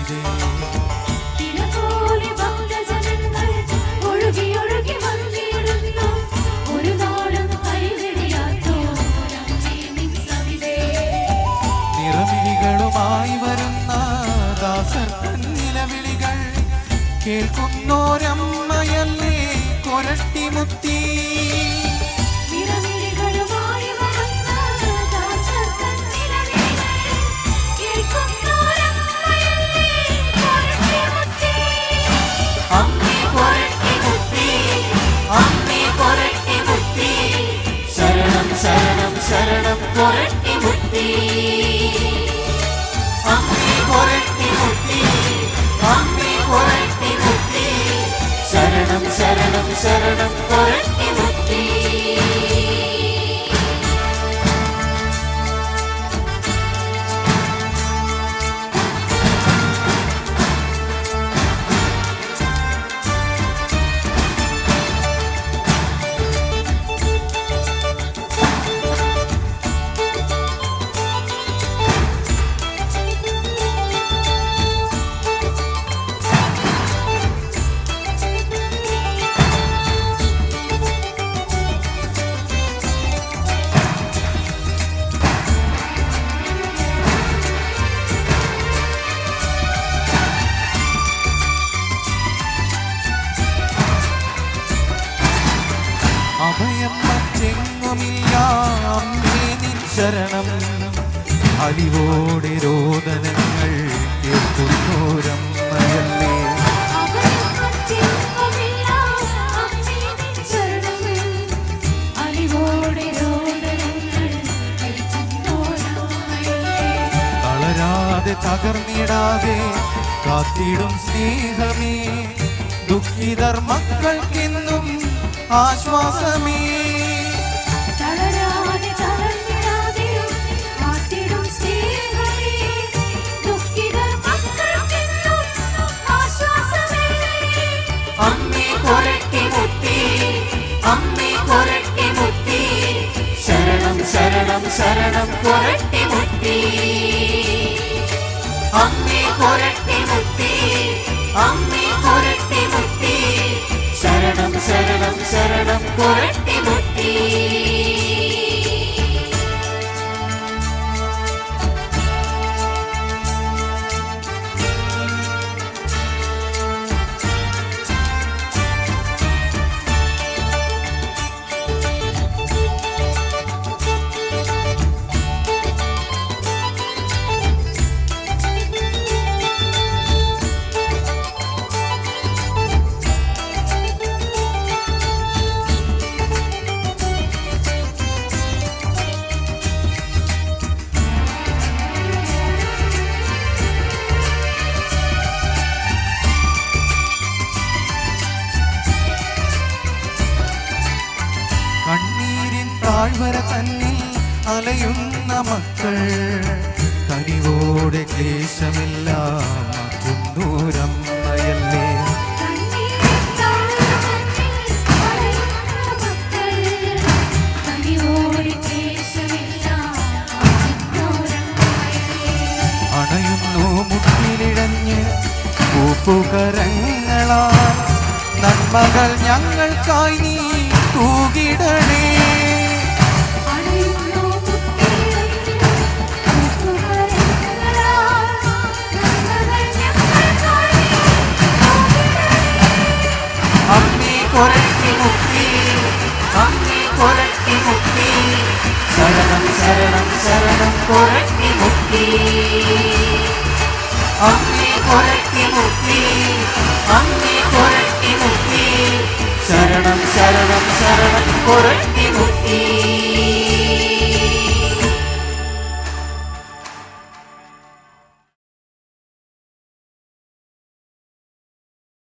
സവിതേ. നിറമിഴികളുമായി വരുന്ന ദാസർക്കൻ നിലവിളികൾ കേൾക്കുന്നോരമ്മയല്ലേ കൊരട്ടിമുത്തി. ശരണം ശരണം ശരണം കൊരട്ടിമുത്തി. അമ്മേ കൊരട്ടിമുത്തി, അമ്മേ കൊരട്ടിമുത്തി. ശരണം ശരണം ശരണം കൊരട്ടിമുത്തി. അഭയം മറ്റെങ്ങുമില്ല അമ്മേ നിൻ ശരണം. അലിവോടെ രോദനങ്ങൾ കേൾക്കുന്നോരമ്മയല്ലേ. തളരാതെ തകർന്നിടാതെ കാത്തിടും സ്നേഹമേ. ദുഃഖിതർ മക്കൾക്കെന്നും ആശ്വാസമേ. തളരാതെ തളർന്നിടാതെ കാത്തിടും സ്നേഹമേ. ദുഃഖിതർ മക്കൾക്കെന്നും ആശ്വാസമേ. അമ്മേ കൊരട്ടിമുത്തി, അമ്മേ കൊരട്ടിമുത്തി. ശരണം ശരണം ശരണം കൊരട്ടിമുത്തി. അമ്മേ കൊരട്ടിമുത്തി, അമ്മേ കൊരട്ടിമുത്തി. ശരണം ശരണം ശരണം കൊരട്ടിമുത്തി. കണ്ണീരിൻ താഴ്വര തന്നിൽ അലയുന്ന മക്കൾ കനിവോടെ ക്ലേശമെല്ലാം മാറ്റുന്നോരമ്മയല്ലേ. അണയുന്നു മുട്ടിലിഴഞ്ഞ് പൂപ്പുകരങ്ങളാൽ നന്മകൾ ഞങ്ങൾക്കായി നീ തൂകിടണേ. അമ്മേ കൊരട്ടിമുത്തി, അമ്മേ കൊരട്ടിമുത്തി. ശരണം ശരണം ശരണം കൊരട്ടിമുത്തി. അമ്മേ കൊരട്ടിമുത്തി, അമ്മേ കൊരട്ടിമുത്തി. ശരണം ശരണം ശരണം കൊരട്ടി